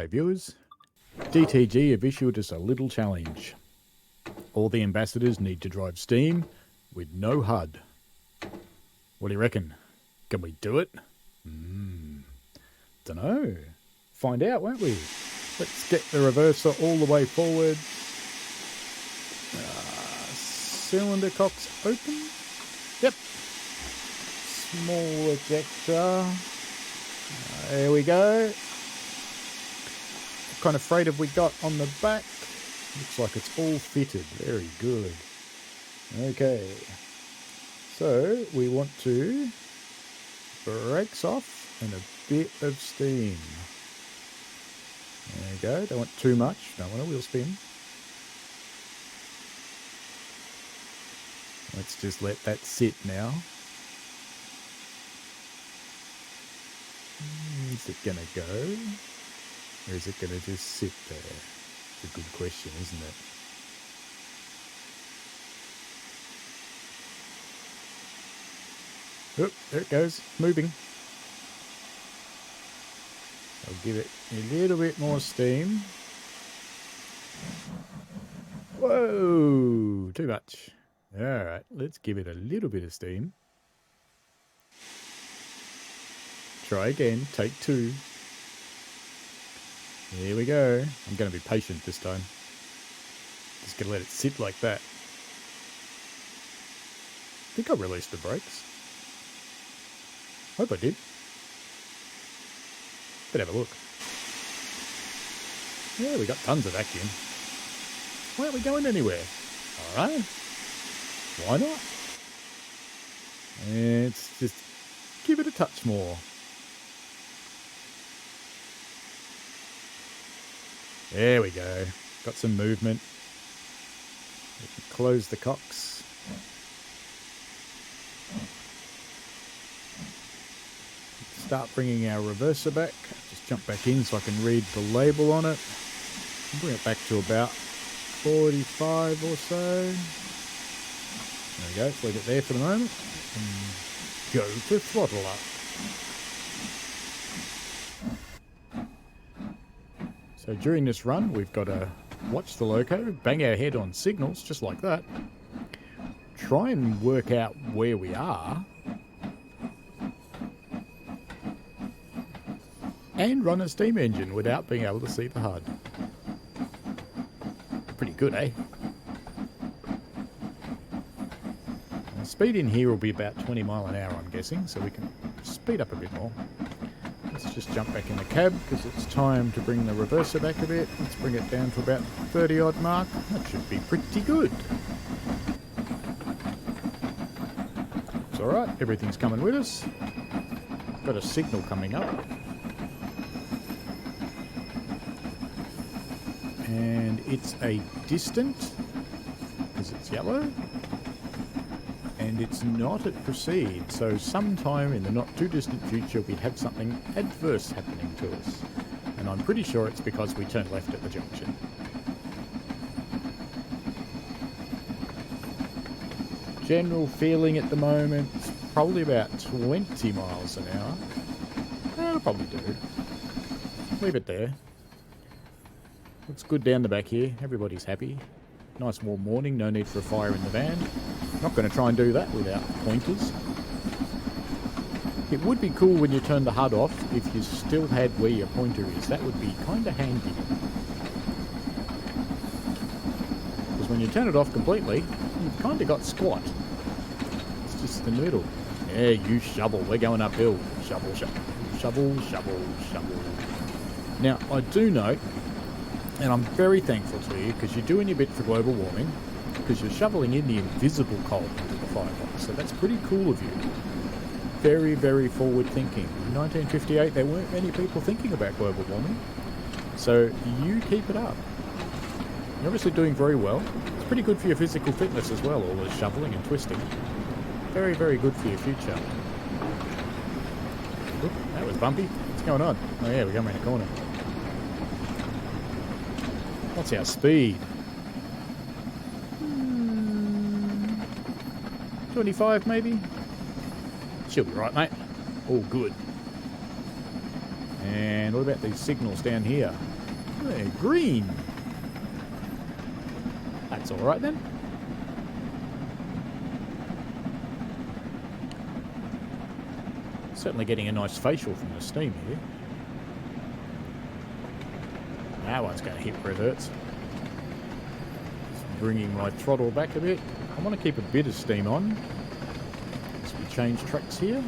G'day viewers. DTG have issued us a little challenge. All the ambassadors need to drive Steam with no HUD. What do you reckon? Can we do it? Dunno. Find out, won't we? Let's get the reverser all the way forward. Cylinder cocks open. Yep. Small ejector. There we go. What kind of freight have we got on the back? Looks like it's all fitted. Very good. Okay. So we want to brakes off and a bit of steam. There we go. Don't want too much. Don't want a wheel spin. Let's just let that sit now. Is it going to go? Or is it going to just sit there? It's a good question, isn't it? Oh, there it goes. Moving. I'll give it a little bit more steam. Whoa! Too much. Alright, let's give it a little bit of steam. Try again. Take two. Here we go. I'm going to be patient this time. Just going to let it sit like that. I think I released the brakes. Hope I did. Let's have a look. Yeah, we got tons of vacuum. Why aren't we going anywhere? Alright. Why not? Let's just give it a touch more. There we go. Got some movement. We can close the cocks. Start bringing our reverser back. Just jump back in so I can read the label on it. Bring it back to about 45 or so. There we go. Let's leave it there for the moment. And go to throttle up. So during this run, we've got to watch the loco, bang our head on signals, just like that. Try and work out where we are. And run a steam engine without being able to see the HUD. Pretty good, eh? The speed in here will be about 20 mile an hour, I'm guessing, so we can speed up a bit more. Let's just jump back in the cab because it's time to bring the reverser back a bit. Let's bring it down to about 30 odd mark. That should be pretty good. It's alright, everything's coming with us. Got a signal coming up. And it's a distant, because it's yellow. And it's not at proceed, so sometime in the not too distant future we have something adverse happening to us. And I'm pretty sure it's because we turned left at the junction. General feeling at the moment, it's probably about 20 miles an hour. That'll probably do. Leave it there. Looks good down the back here, everybody's happy. Nice warm morning, no need for a fire in the van. Not going to try and do that without pointers. It would be cool when you turn the HUD off if you still had where your pointer is. That would be kind of handy. Because when you turn it off completely, you've kind of got squat. It's just in the middle. Yeah, you shovel. We're going uphill. Shovel, shovel, shovel, shovel, shovel. Now, I do note, and I'm very thankful to you because you're doing your bit for global warming, because you're shoveling in the invisible coal into the firebox. So that's pretty cool of you. Very, very forward thinking. In 1958, there weren't many people thinking about global warming. So you keep it up. You're obviously doing very well. It's pretty good for your physical fitness as well, all this shoveling and twisting. Very, very good for your future. Oop, that was bumpy. What's going on? Oh yeah, we're going around the corner. What's our speed? 25 maybe? She'll be right, mate. All good. And what about these signals down here? There, green. That's alright then. Certainly getting a nice facial from the steam here. Now one's going to hit where it hurts. Just bringing my throttle back a bit. I want to keep a bit of steam on as we change tracks here.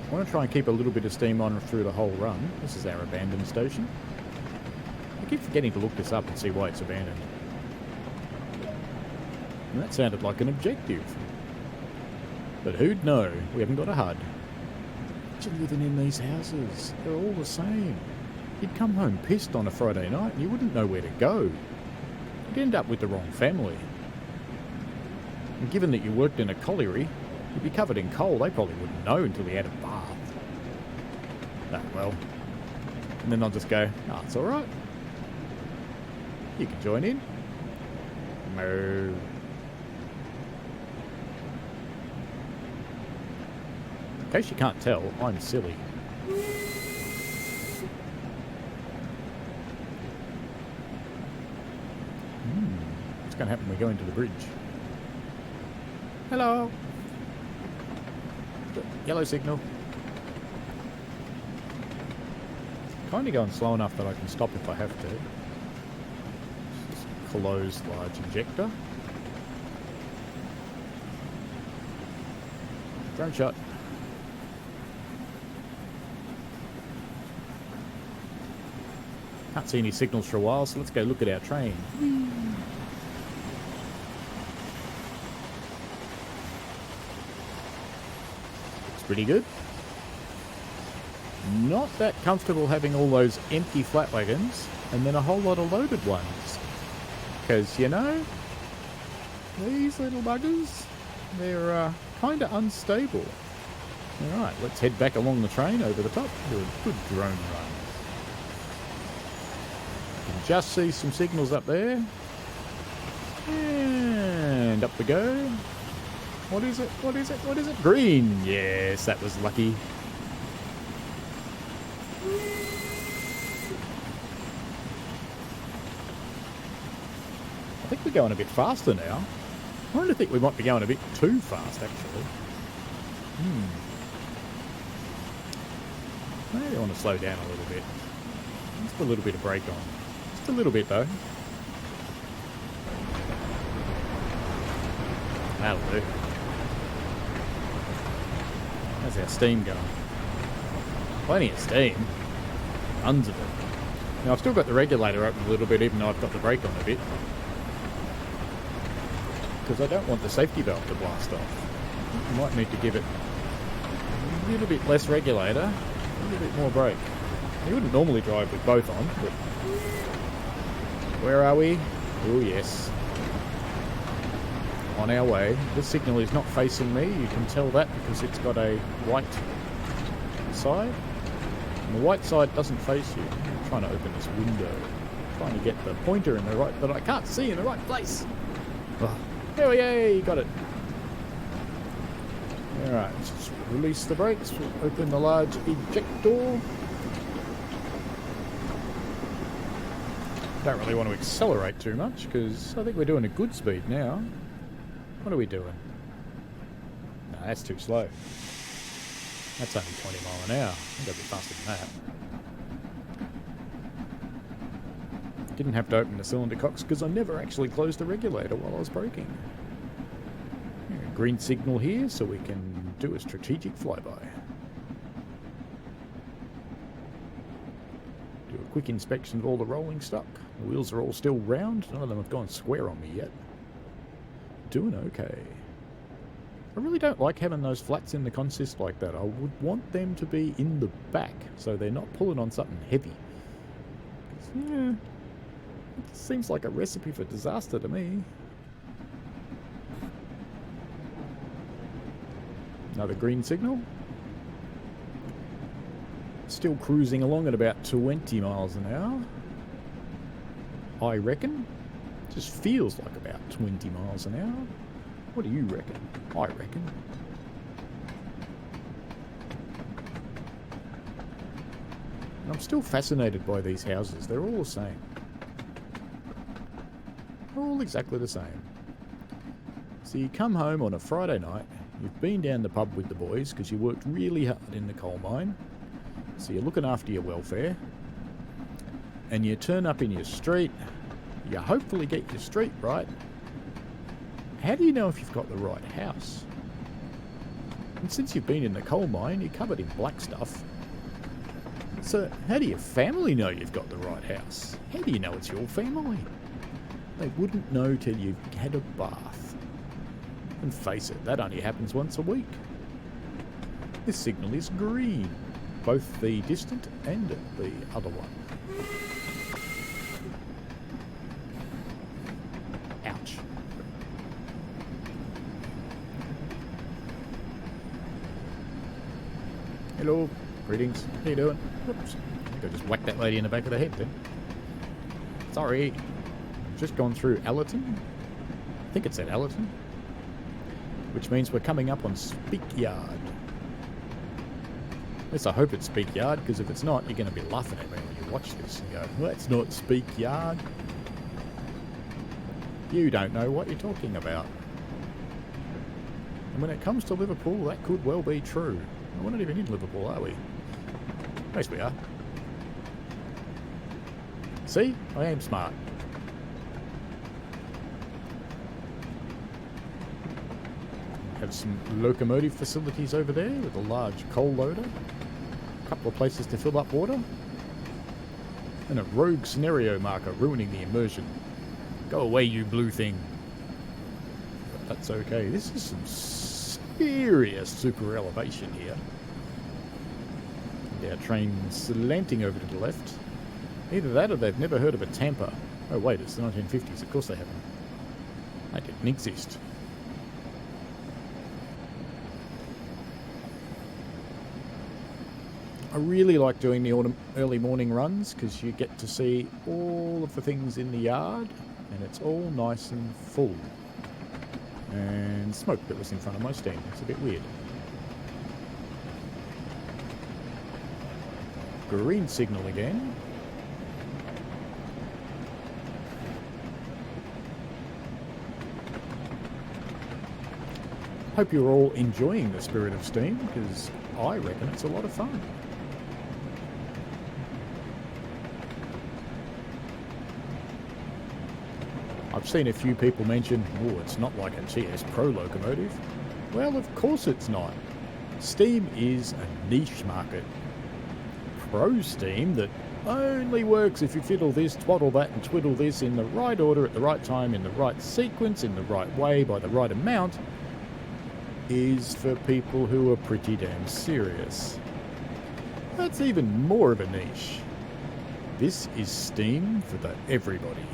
I want to try and keep a little bit of steam on through the whole run. This is our abandoned station. I keep forgetting to look this up and see why it's abandoned. And that sounded like an objective. But who'd know? We haven't got a HUD. Imagine living in these houses. They're all the same. You'd come home pissed on a Friday night and you wouldn't know where to go. You'd end up with the wrong family. And given that you worked in a colliery, you'd be covered in coal. They probably wouldn't know until you had a bath. Oh well. And then I'll just go, oh, it's alright. You can join in. Moo. In case you can't tell, I'm silly. What's going to happen when we go into the bridge? Hello. Yellow signal. Kind of going slow enough that I can stop if I have to. Just close large injector. Drone shot. Can't see any signals for a while, so let's go look at our train. Looks pretty good. Not that comfortable having all those empty flat wagons and then a whole lot of loaded ones. Because, you know, these little buggers, they're kind of unstable. Alright, let's head back along the train over the top. Do a good drone run. You can just see some signals up there. And up we go. What is it? What is it? What is it? Green! Yes, that was lucky. I think we're going a bit faster now. I really think we might be going a bit too fast, actually. Maybe I want to slow down a little bit. Just put a little bit of brake on. Just a little bit, though. That'll do. How's our steam going? Plenty of steam. Tons of it. Now, I've still got the regulator open a little bit, even though I've got the brake on a bit. Because I don't want the safety valve to blast off. I might need to give it a little bit less regulator, a little bit more brake. You wouldn't normally drive with both on, but... Where are we? Oh, yes. On our way. This signal is not facing me. You can tell that because it's got a white side. And the white side doesn't face you. I'm trying to open this window. I'm trying to get the pointer in the right... that I can't see in the right place. Oh. There we go, got it. Alright, let's just release the brakes. We'll open the large ejector. Don't really want to accelerate too much because I think we're doing a good speed now. What are we doing? No, that's too slow. That's only 20 miles an hour. I've got to be faster than that. Didn't have to open the cylinder cocks because I never actually closed the regulator while I was braking. Green signal here so we can do a strategic flyby. Do a quick inspection of all the rolling stock. The wheels are all still round. None of them have gone square on me yet. Doing okay. I really don't like having those flats in the consist like that. I would want them to be in the back so they're not pulling on something heavy. Yeah, it seems like a recipe for disaster to me. Another green signal. Still cruising along at about 20 miles an hour. I reckon. Just feels like about 20 miles an hour. What do you reckon? I reckon. I'm still fascinated by these houses. They're all the same. They're all exactly the same. So you come home on a Friday night, you've been down the pub with the boys because you worked really hard in the coal mine, so you're looking after your welfare, and you turn up in your street, you hopefully get your street right. How do you know if you've got the right house? And since you've been in the coal mine, you're covered in black stuff. So how do your family know you've got the right house? How do you know it's your family? They wouldn't know till you've had a bath. And face it, that only happens once a week. This signal is green, both the distant and the other one. Ouch. Hello, greetings. How you doing? Oops. I think I just whacked that lady in the back of the head then. Sorry. Just gone through Allerton. I think it said Allerton. Which means we're coming up on Speak Yard. At least I hope it's Speak Yard, because if it's not, you're going to be laughing at me when you watch this and go, well, that's not Speak Yard. You don't know what you're talking about. And when it comes to Liverpool, that could well be true. We're not even in Liverpool, are we? Yes, we are. See? I am smart. Have some locomotive facilities over there with a large coal loader. A couple of places to fill up water. And a rogue scenario marker ruining the immersion. Go away, you blue thing. But that's okay. This is some serious super elevation here. And our train slanting over to the left. Either that or they've never heard of a tamper. Oh wait, it's the 1950s. Of course they haven't. That didn't exist. I really like doing the early morning runs because you get to see all of the things in the yard and it's all nice and full. And smoke that was in front of my stand. It's a bit weird. Green signal again. Hope you're all enjoying the Spirit of Steam because I reckon it's a lot of fun. I've seen a few people mention, oh, it's not like a TS Pro locomotive. Well, of course it's not. Steam is a niche market. Pro steam that only works if you fiddle this, twaddle that, and twiddle this in the right order at the right time, in the right sequence, in the right way, by the right amount, is for people who are pretty damn serious. That's even more of a niche. This is steam for the everybody.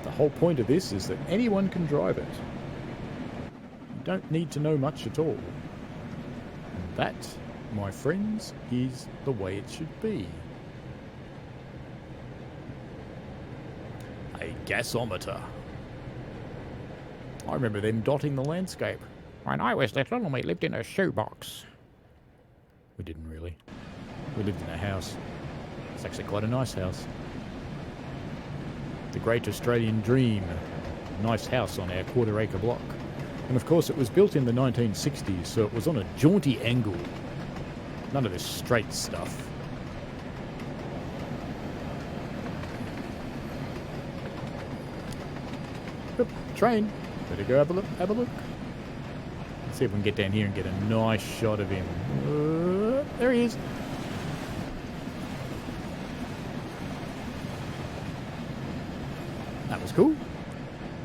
The whole point of this is that anyone can drive it. You don't need to know much at all. And that, my friends, is the way it should be. A gasometer. I remember them dotting the landscape. When I was little, we lived in a shoebox. We didn't really. We lived in a house. It's actually quite a nice house. The great Australian dream. Nice house on our quarter-acre block. And of course it was built in the 1960s, so it was on a jaunty angle. None of this straight stuff. Oop, train. Better go have a look. Let's see if we can get down here and get a nice shot of him. There he is. That was cool.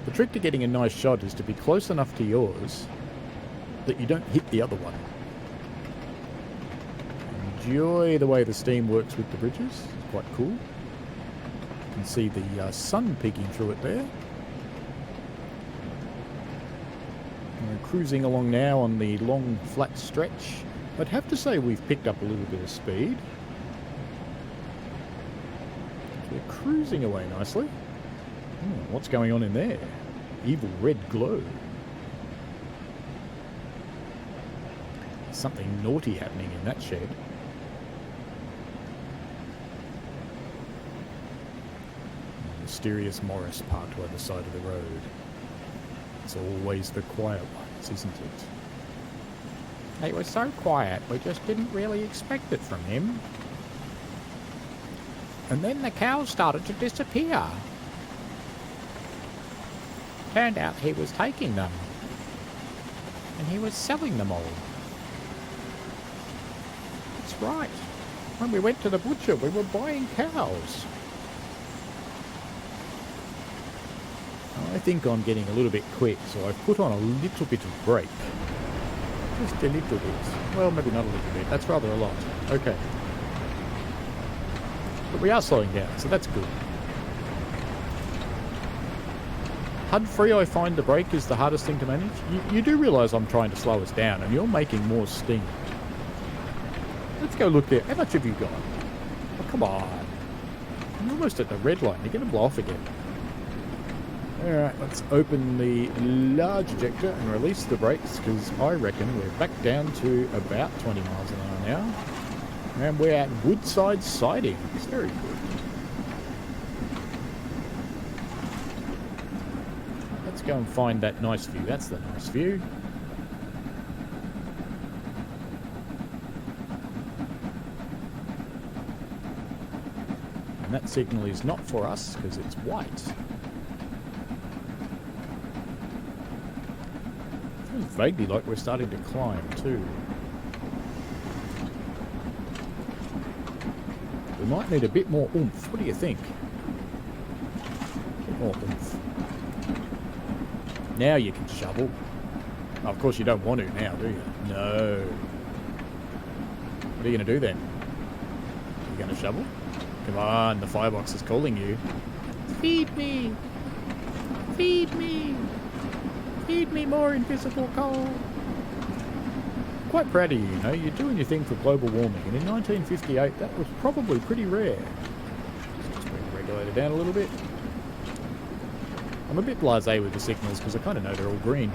The trick to getting a nice shot is to be close enough to yours that you don't hit the other one. Enjoy the way the steam works with the bridges. It's quite cool. You can see the sun peeking through it there. We're cruising along now on the long flat stretch. I'd have to say we've picked up a little bit of speed. We're cruising away nicely. What's going on in there? Evil red glow. something naughty happening in that shed. Mysterious Morris parked by the side of the road. It's always the quiet ones, isn't it? It was so quiet, we just didn't really expect it from him. And then the cows started to disappear. Turned out he was taking them. And he was selling them all. That's right. When we went to the butcher, we were buying cows. I think I'm getting a little bit quick, so I've put on a little bit of brake. Just a little bit. Well, maybe not a little bit. That's rather a lot. Okay. But we are slowing down, so that's good. HUD-free, I find the brake is the hardest thing to manage. You do realise I'm trying to slow us down, and you're making more steam. Let's go look there. How much have you got? Oh, come on. You're almost at the red line. You're going to blow off again. Alright, let's open the large ejector and release the brakes, because I reckon we're back down to about 20 miles an hour now. And we're at Woodside Siding. It's very good. Let's go and find that nice view. That's the nice view. And that signal is not for us, because it's white. Vaguely like we're starting to climb too. We might need a bit more oomph. What do you think? A bit more oomph. Now you can shovel. Oh, of course you don't want to now, do you? No. What are you going to do then? Are you going to shovel? Come on, the firebox is calling you. Feed me! Feed me! Feed me more invisible coal. Quite proud of you, you know. You're doing your thing for global warming, and in 1958 that was probably pretty rare. Let's just bring the regulator down a little bit. I'm a bit blasé with the signals because I kind of know they're all green.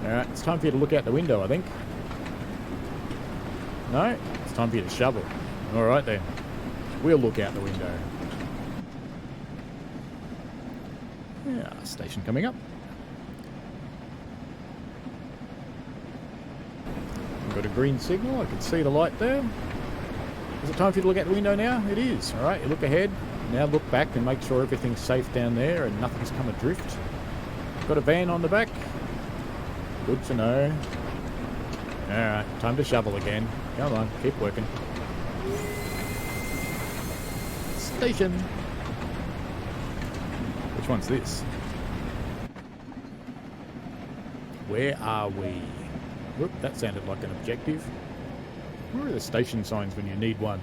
Alright, it's time for you to look out the window, I think. No? It's time for you to shovel. Alright then. We'll look out the window. Yeah, station coming up. We've got a green signal. I can see the light there. Is it time for you to look out the window now? It is. Alright, you look ahead. Now look back and make sure everything's safe down there and nothing's come adrift. Got a van on the back. Good to know. Alright, time to shovel again. Come on, keep working. Station. Which one's this? Where are we? Whoop, that sounded like an objective. Where are the station signs when you need one?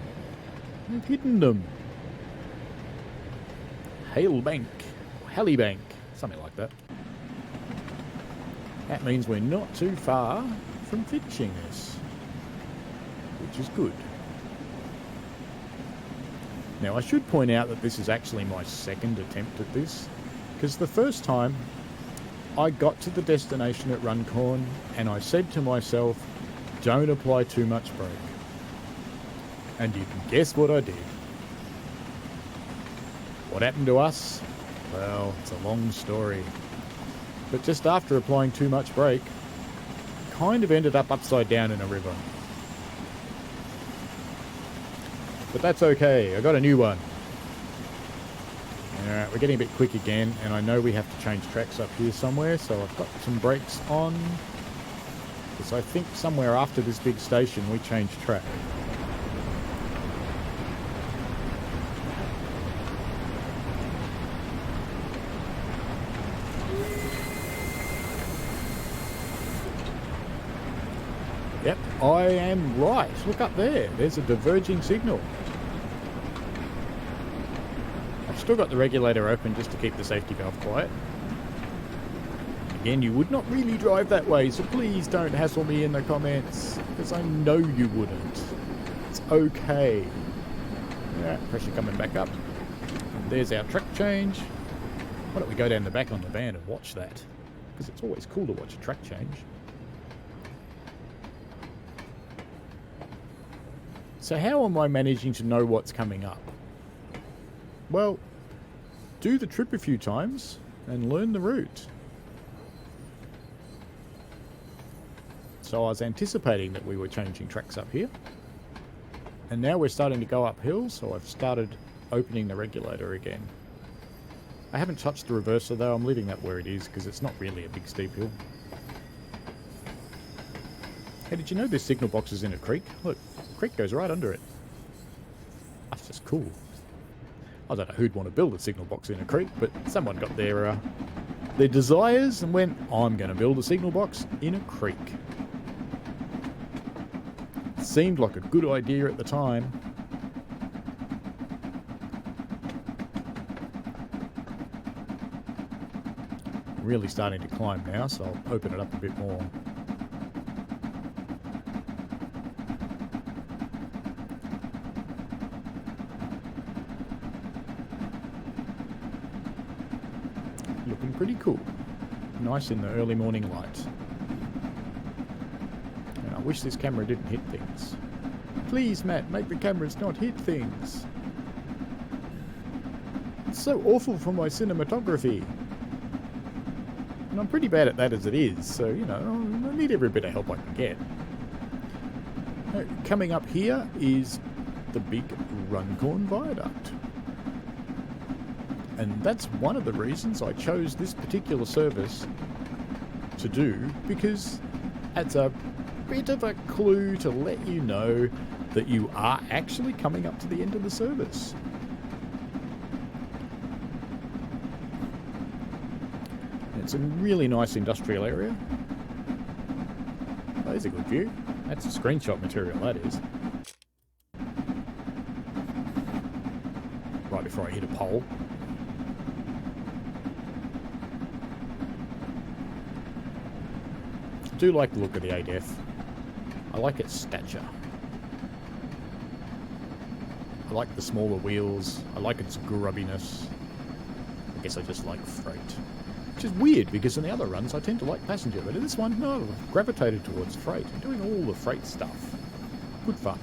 I've hidden them. Halebank. Hallebank. Something like that. That means we're not too far from finishing this. Which is good. Now I should point out that this is actually my second attempt at this. Because the first time I got to the destination at Runcorn and I said to myself, don't apply too much brake. And you can guess what I did. What happened to us? Well, it's a long story. But just after applying too much brake, kind of ended up upside down in a river. But that's okay, I got a new one. Alright, we're getting a bit quick again, and I know we have to change tracks up here somewhere, so I've got some brakes on. Because I think somewhere after this big station we change track. Yep, I am right. Look up there. There's a diverging signal. I've still got the regulator open just to keep the safety valve quiet. Again, you would not really drive that way, so please don't hassle me in the comments, because I know you wouldn't. It's okay. Yeah, pressure coming back up. And there's our track change. Why don't we go down the back on the van and watch that? Because it's always cool to watch a track change. So how am I managing to know what's coming up? Well, do the trip a few times and learn the route. So I was anticipating that we were changing tracks up here. And now we're starting to go uphill, so I've started opening the regulator again. I haven't touched the reverser though, I'm leaving that where it is because it's not really a big steep hill. Hey, did you know this signal box is in a creek? Look, the creek goes right under it. That's just cool. I don't know who'd want to build a signal box in a creek, but someone got their desires and went, I'm going to build a signal box in a creek. Seemed like a good idea at the time. Really starting to climb now, so I'll open it up a bit more. Looking pretty cool. Nice in the early morning light. And I wish this camera didn't hit things. Please, Matt, make the cameras not hit things. It's so awful for my cinematography. And I'm pretty bad at that as it is, so, you know, I need every bit of help I can get. Coming up here is the big Runcorn Viaduct. And that's one of the reasons I chose this particular service to do, because it's a bit of a clue to let you know that you are actually coming up to the end of the service. It's a really nice industrial area. Oh, there's a good view. That's a screenshot material, that is. Right before I hit a pole. I do like the look of the ADF. I like its stature. I like the smaller wheels. I like its grubbiness. I guess I just like freight. Which is weird, because in the other runs I tend to like passenger, but in this one, no, I've gravitated towards freight. I'm doing all the freight stuff. Good fun.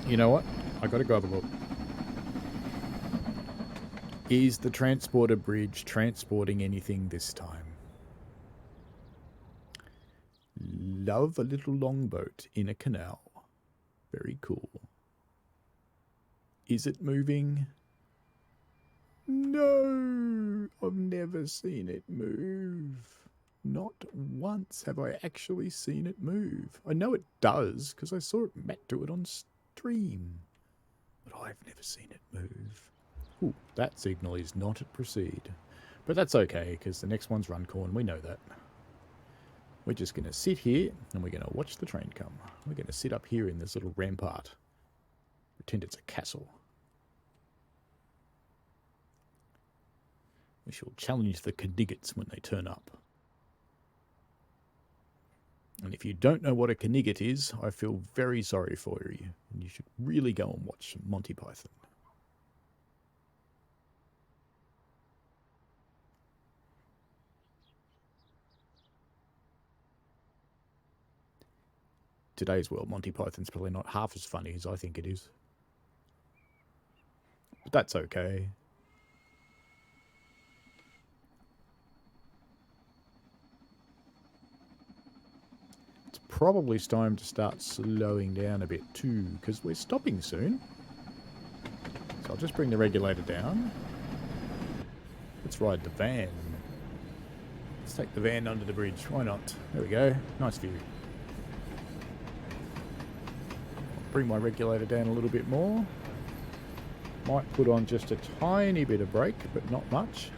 You know what? I gotta go have a look. Is the transporter bridge transporting anything this time? Love a little longboat in a canal. Very cool. Is it moving? No! I've never seen it move. Not once have I actually seen it move. I know it does, because I saw Matt do it on stream. But I've never seen it move. Ooh, that signal is not at proceed. But that's okay, because the next one's Runcorn, we know that. We're just going to sit here, and we're going to watch the train come. We're going to sit up here in this little rampart. Pretend it's a castle. We shall challenge the Kniggets when they turn up. And if you don't know what a Knigget is, I feel very sorry for you. And you should really go and watch some Monty Python. Today's world, Monty Python's probably not half as funny as I think it is. But that's okay. It's probably time to start slowing down a bit too, because we're stopping soon. So I'll just bring the regulator down. Let's ride the van. Let's take the van under the bridge. Why not? There we go. Nice view. Bring my regulator down a little bit more. Might put on just a tiny bit of brake, but not much.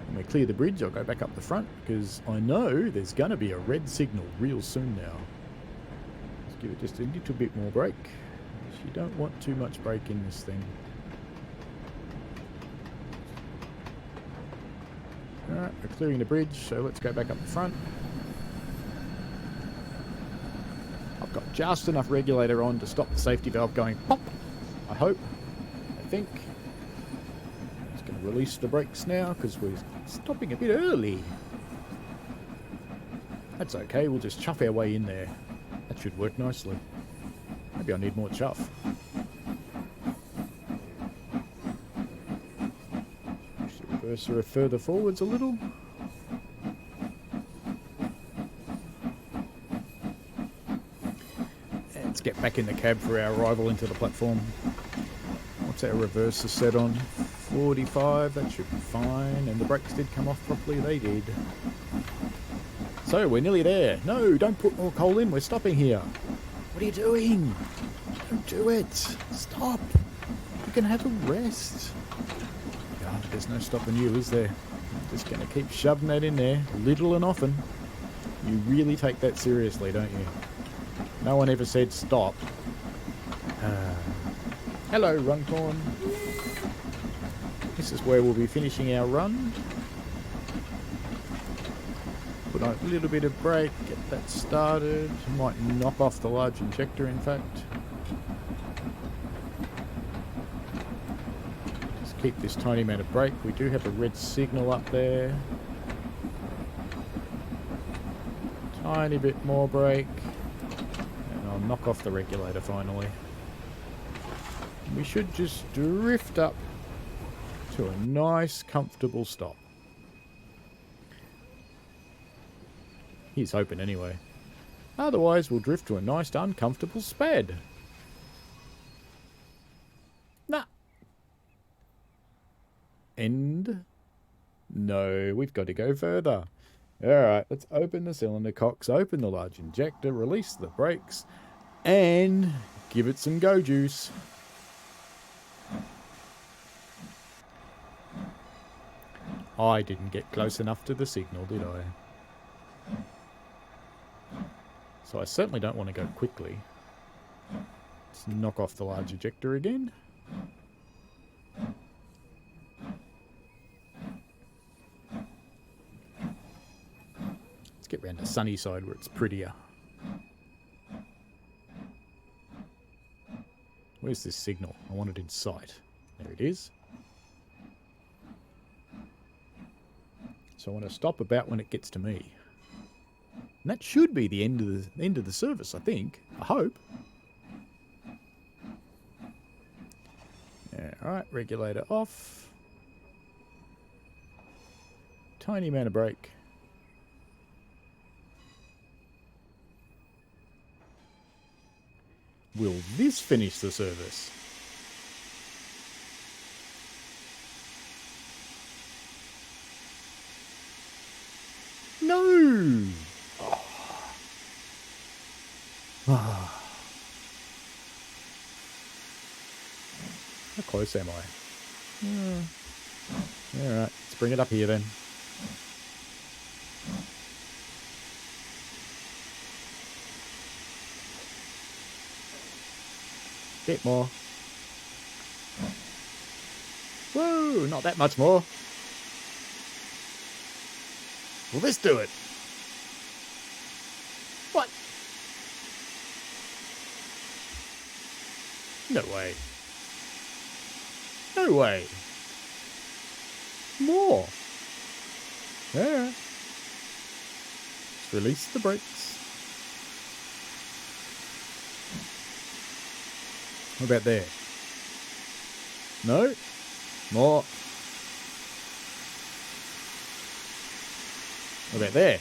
When we clear the bridge, I'll go back up the front, because I know there's going to be a red signal real soon now. Let's give it just a little bit more brake. You don't want too much brake in this thing. Alright, we're clearing the bridge, so let's go back up the front. I've got just enough regulator on to stop the safety valve going pop. I hope. I think. Just going to release the brakes now because we're stopping a bit early. That's okay, we'll just chuff our way in there. That should work nicely. Maybe I need more chuff. Push the reverser further forwards a little. Let's get back in the cab for our arrival into the platform. What's our reverser set on? 45, that should be fine. And the brakes did come off properly, they did. So, we're nearly there. No, don't put more coal in, we're stopping here. What are you doing? Don't do it. Stop. You can have a rest. God, there's no stopping you, is there? I'm just going to keep shoving that in there, little and often. You really take that seriously, don't you? No one ever said stop. Hello, Runcorn. This is where we'll be finishing our run. Put on a little bit of brake, get that started. Might knock off the large injector, in fact. Just keep this tiny amount of brake. We do have a red signal up there. Tiny bit more brake. And I'll knock off the regulator finally. We should just drift up to a nice, comfortable stop. He's hoping anyway. Otherwise, we'll drift to a nice, uncomfortable sped. Nah. End. No, we've got to go further. Alright, let's open the cylinder cocks, open the large injector, release the brakes, and give it some go juice. I didn't get close enough to the signal, did I? So I certainly don't want to go quickly. Let's knock off the large ejector again. Let's get round to Sunnyside where it's prettier. Where's this signal? I want it in sight. There it is. So I want to stop about when it gets to me. And that should be the end of the service, I think. I hope. Yeah, alright, regulator off. Tiny amount of brake. Will this finish the service? No! How close am I? Alright, let's bring it up here then. Bit more. Whoa, not that much more. Will this do it? What? No way. No way. More. Alright. Let's release the brakes. What about there? No? More. What about there?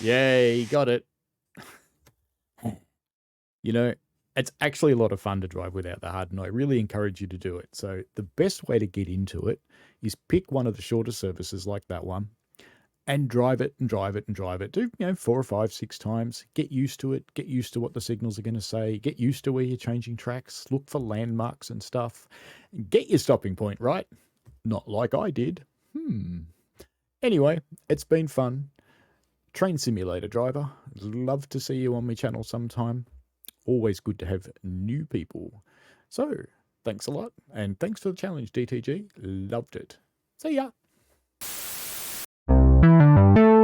Yay, got it. You know, it's actually a lot of fun to drive without the HUD, and I really encourage you to do it. So the best way to get into it is pick one of the shorter services like that one and drive it and drive it and drive it. Do, 4 or 5, 6 times. Get used to it. Get used to what the signals are going to say. Get used to where you're changing tracks. Look for landmarks and stuff. Get your stopping point right. Not like I did. Anyway, it's been fun. Train simulator driver. Love to see you on my channel sometime. Always good to have new people. So, thanks a lot. And thanks for the challenge, DTG. Loved it. See ya. bye.